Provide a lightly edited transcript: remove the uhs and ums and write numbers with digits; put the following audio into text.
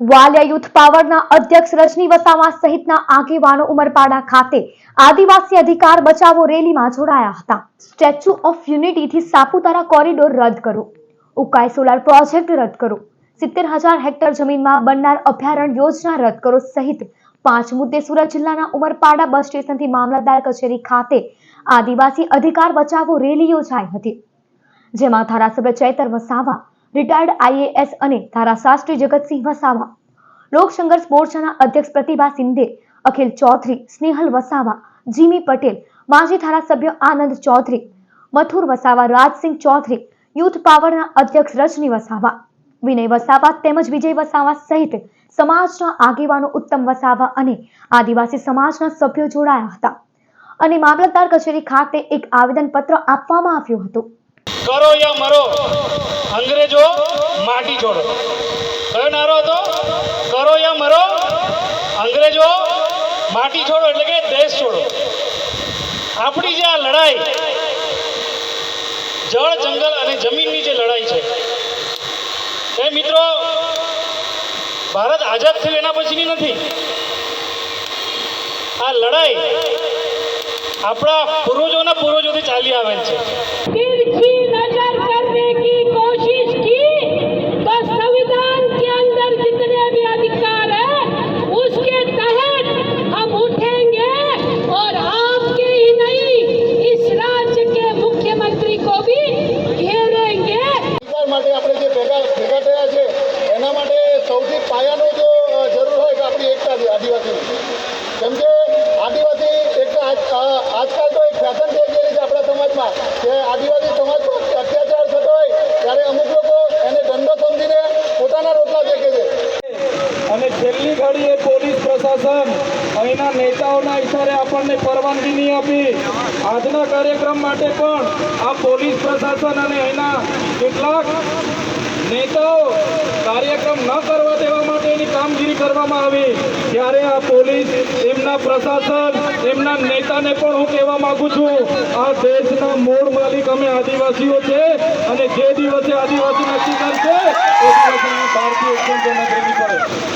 Valia youth પાવરના અધ્યક્ષ રજની વસાવા સહિતના આગેવાનો ઉમરપાડા ખાતે આદિવાસી અધિકાર બચાવો રેલીમાં જોડાયા હતા। સ્ટેચ્યુ ઓફ યુનિટીથી સાપુતારા કોરિડોર રદ કરો, ઉકાઈ સોલાર પ્રોજેક્ટ રદ કરો, 70,000 હેક્ટર જમીનમાં બનનાર અભયારણ્ય યોજના રદ કરો સહિત 5 મુદ્દે સુરત જિલ્લાના ઉમરપાડા બસ સ્ટેશનથી મામલતદાર કચેરી ખાતે આદિવાસી અધિકાર બચાવો રેલી યોજાઈ હતી, જેમાં ધારાસભ્ય ચૈતર વસાવા, રિટાયર્ડ આઈએએસ અને ધારાશાસ્ત્રી જગતસિંહ વસાવા, લોક સંઘર્ષ મોરચાના અધ્યક્ષ પ્રતિભા સિંધે, અખિલ ચૌધરી, સ્નેહલ વસાવા, જીમી પટેલ, માજી ધારાસભ્ય આનંદ ચૌધરી, મથુર વસાવા, રાજસિંહ ચૌધરી, યુથ પાવરના અધ્યક્ષ રજની વસાવા, વિનય વસાવા તેમજ વિજય વસાવા સહિત સમાજના આગેવાનો ઉત્તમ વસાવા અને આદિવાસી સમાજના સભ્યો જોડાયા હતા અને મામલતદાર કચેરી ખાતે એક આવેદનપત્ર આપવામાં આવ્યું હતું। કરો યા મરો, અંગ્રેજો માટી છોડો। કયો નારો હતો? કરો યા મરો, અંગ્રેજો માટી છોડો એટલે કે દેશ છોડો। આપણી જે આ લડાઈ જળ, જંગલ અને જમીનની જે લડાઈ છે એ મિત્રો ભારત આઝાદ થયું એના પછીની નથી। આ લડાઈ આપણા પૂર્વજોના પૂર્વજોથી ચાલી આવેલ છે। तिरछी नजर करने की कोशिश की तो संविधान के अंदर जितने भी अधिकार है उसके तहत हम उठेंगे और आपके ही नहीं इस राज्य के मुख्यमंत्री को भी घेरेंगे। માટે આપણે જે ભેગા થયા છે એના માટે સૌથી પાયાનો જો જરૂર હોય કે આપણી એકતા છે આદિવાસીની। કેમ કે આદિવાસી એકતા આજકાલ તો એક ફેશન થઈ ગયેલી છે આપણા સમાજમાં કે આદિવાસી સમાજ પર અત્યાચાર થતો હોય ત્યારે અમુક લોકો એને ધંધો સમજીને પોતાના રોટલા ફેંકે છે અને છેલ્લી ઘડીએ પોલીસ પ્રશાસન અહીંના નેતાઓના ઇશારે આપણને પરવાનગી નહીં આપી। આજના કાર્યક્રમ માટે પણ આ પોલીસ પ્રશાસન અને અહીંના કેટલાક નેતાઓ કાર્યક્રમ ન કરવા દેવા માટેની કામગીરી કરવામાં આવી, ત્યારે આ પોલીસ, એમના પ્રશાસન, એમના નેતાને પણ હું કહેવા માંગુ છું, આ દેશના મૂળ માલિક અમે આદિવાસીઓ છે અને જે દિવસે આદિવાસી નક્કી કરશે એ દિવસે ભારતીય ઉત્પન્ન કરવી પડે।